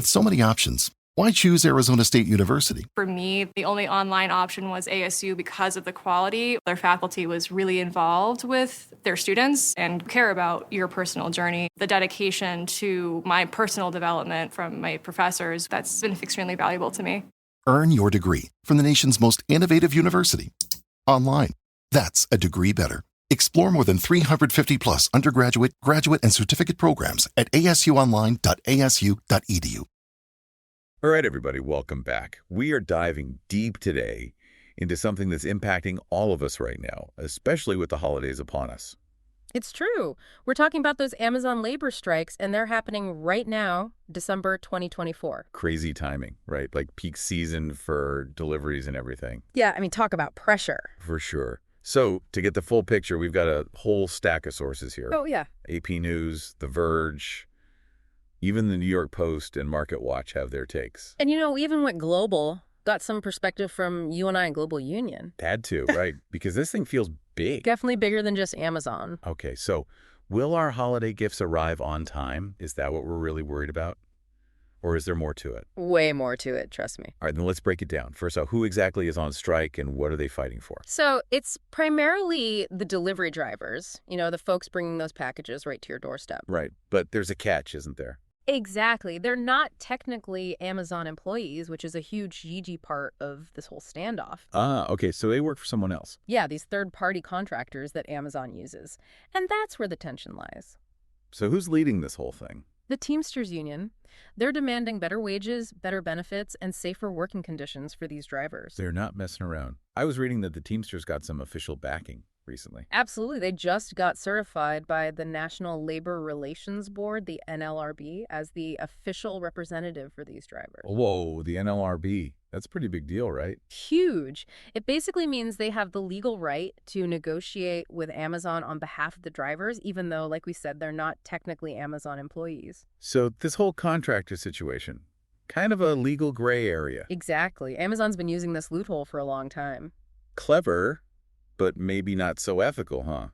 With so many options, why choose Arizona State University? For me, the only online option was ASU because of the quality. Their faculty was really involved with their students and care about your personal journey. The dedication to my personal development from my professors, that's been extremely valuable to me. Earn your degree from the nation's most innovative university. Online. That's a degree better. Explore more than 350 plus undergraduate, graduate, and certificate programs at asuonline.asu.edu. All right, everybody, welcome back. We are diving deep today into something that's impacting all of us right now, especially with the holidays upon us. It's true. We're talking about those Amazon labor strikes, and they're happening right now, December 2024. Crazy timing, right? Like peak season for deliveries and everything. Yeah, I mean, talk about pressure. For sure. So to get the full picture, we've got a whole stack of sources here. Oh, yeah. AP News, The Verge, even the New York Post and Market Watch have their takes. And even went global, got some perspective from you and I and Global Union. Had to, right? Because this thing feels big. Definitely bigger than just Amazon. Okay, so will our holiday gifts arrive on time? Is that what we're really worried about? Or is there more to it? Way more to it, trust me. All right, then let's break it down. First off, who exactly is on strike and what are they fighting for? So it's primarily the delivery drivers, the folks bringing those packages right to your doorstep. Right, but there's a catch, isn't there? Exactly. They're not technically Amazon employees, which is a huge Gigi part of this whole standoff. Ah, okay, so they work for someone else. Yeah, these third-party contractors that Amazon uses. And that's where the tension lies. So who's leading this whole thing? The Teamsters Union. They're demanding better wages, better benefits, and safer working conditions for these drivers. They're not messing around. I was reading that the Teamsters got some official backing recently. Absolutely. They just got certified by the National Labor Relations Board, the NLRB, as the official representative for these drivers. Whoa, the NLRB. That's a pretty big deal, right? Huge. It basically means they have the legal right to negotiate with Amazon on behalf of the drivers, even though, like we said, they're not technically Amazon employees. So this whole contractor situation, kind of a legal gray area. Exactly. Amazon's been using this loophole for a long time. Clever, but maybe not so ethical, huh?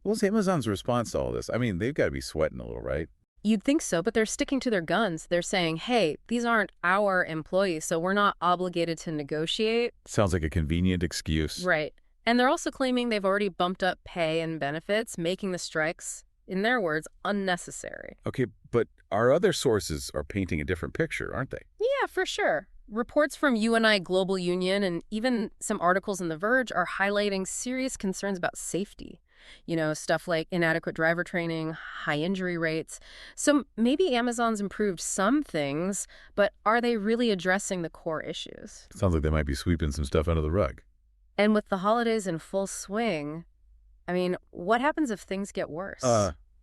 What's Amazon's response to all this? I mean, they've got to be sweating a little, right? You'd think so, but they're sticking to their guns. They're saying, hey, these aren't our employees, so we're not obligated to negotiate. Sounds like a convenient excuse. Right. And they're also claiming they've already bumped up pay and benefits, making the strikes, in their words, unnecessary. Okay, but our other sources are painting a different picture, aren't they? Yeah, for sure. Reports from you and I, Global Union, and even some articles in The Verge are highlighting serious concerns about safety. Stuff like inadequate driver training, high injury rates. So maybe Amazon's improved some things, but are they really addressing the core issues? Sounds like they might be sweeping some stuff under the rug. And with the holidays in full swing, what happens if things get worse?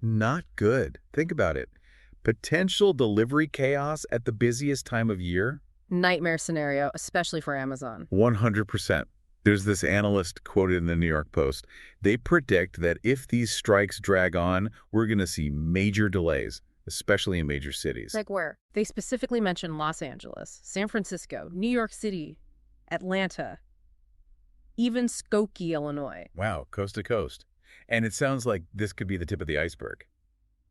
Not good. Think about it. Potential delivery chaos at the busiest time of year? Nightmare scenario, especially for Amazon. 100%. There's this analyst quoted in the New York Post. They predict that if these strikes drag on, we're going to see major delays, especially in major cities. Like where? They specifically mentioned Los Angeles, San Francisco, New York City, Atlanta, even Skokie, Illinois. Wow, coast to coast. And it sounds like this could be the tip of the iceberg.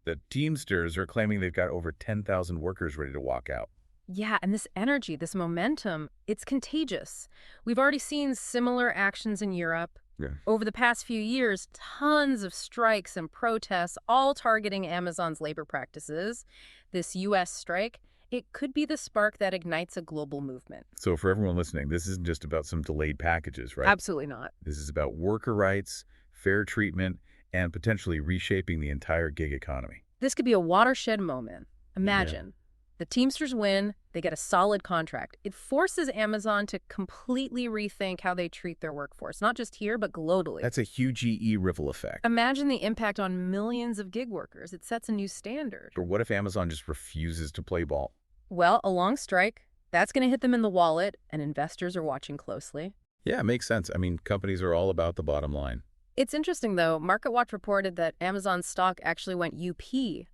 The Teamsters are claiming they've got over 10,000 workers ready to walk out. Yeah, and this energy, this momentum, it's contagious. We've already seen similar actions in Europe. Yeah. Over the past few years, tons of strikes and protests, all targeting Amazon's labor practices. This U.S. strike, it could be the spark that ignites a global movement. So for everyone listening, this isn't just about some delayed packages, right? Absolutely not. This is about worker rights, fair treatment, and potentially reshaping the entire gig economy. This could be a watershed moment. Imagine. Yeah. The Teamsters win, they get a solid contract. It forces Amazon to completely rethink how they treat their workforce, not just here, but globally. That's a huge GE ripple effect. Imagine the impact on millions of gig workers. It sets a new standard. Or what if Amazon just refuses to play ball? Well, a long strike, that's going to hit them in the wallet, and investors are watching closely. Yeah, it makes sense. Companies are all about the bottom line. It's interesting, though. MarketWatch reported that Amazon's stock actually went UP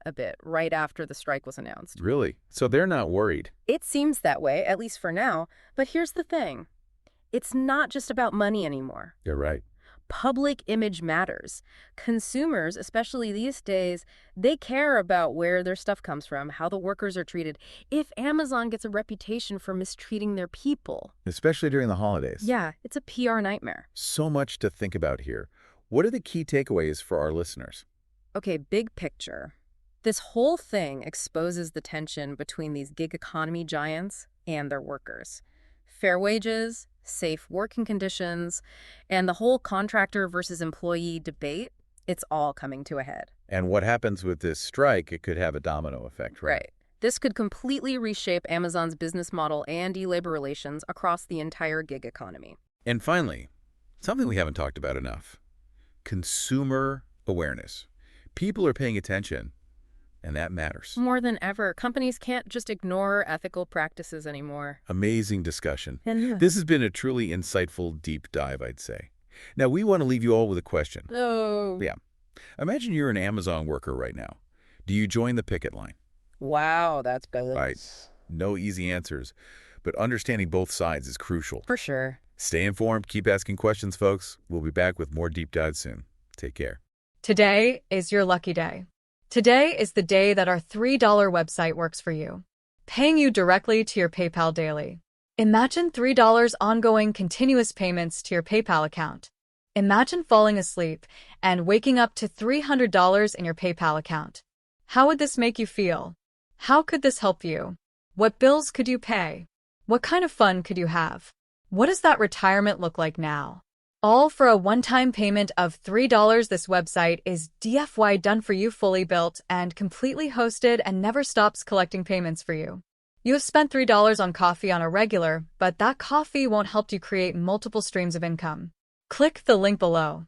a bit right after the strike was announced. Really? So they're not worried? It seems that way, at least for now. But here's the thing. It's not just about money anymore. You're right. Public image matters. Consumers, especially these days, they care about where their stuff comes from, how the workers are treated. If Amazon gets a reputation for mistreating their people, Especially during the holidays. yeah, it's a PR nightmare. So much to think about here. What are the key takeaways for our listeners? Okay, big picture. This whole thing exposes the tension between these gig economy giants and their workers. Fair wages, safe working conditions, and the whole contractor versus employee debate, it's all coming to a head. And what happens with this strike, it could have a domino effect, right? Right. This could completely reshape Amazon's business model and labor relations across the entire gig economy. And finally, something we haven't talked about enough. Consumer awareness. People are paying attention, and that matters. More than ever, companies can't just ignore ethical practices anymore. Amazing discussion. And This has been a truly insightful deep dive, I'd say. Now, we want to leave you all with a question. oh, Yeah. Imagine you're an Amazon worker right now. Do you join the picket line? wow, that's good. Right. No easy answers, but understanding both sides is crucial. For sure. Stay informed, keep asking questions, folks. We'll be back with more deep dives soon. Take care. Today is your lucky day. Today is the day that our $3 website works for you, paying you directly to your PayPal daily. Imagine $3 ongoing continuous payments to your PayPal account. Imagine falling asleep and waking up to $300 in your PayPal account. How would this make you feel? How could this help you? What bills could you pay? What kind of fun could you have? What does that retirement look like now? All for a one-time payment of $3. This website is DFY done for you, fully built and completely hosted, and never stops collecting payments for you. You have spent $3 on coffee on a regular, but that coffee won't help you create multiple streams of income. Click the link below.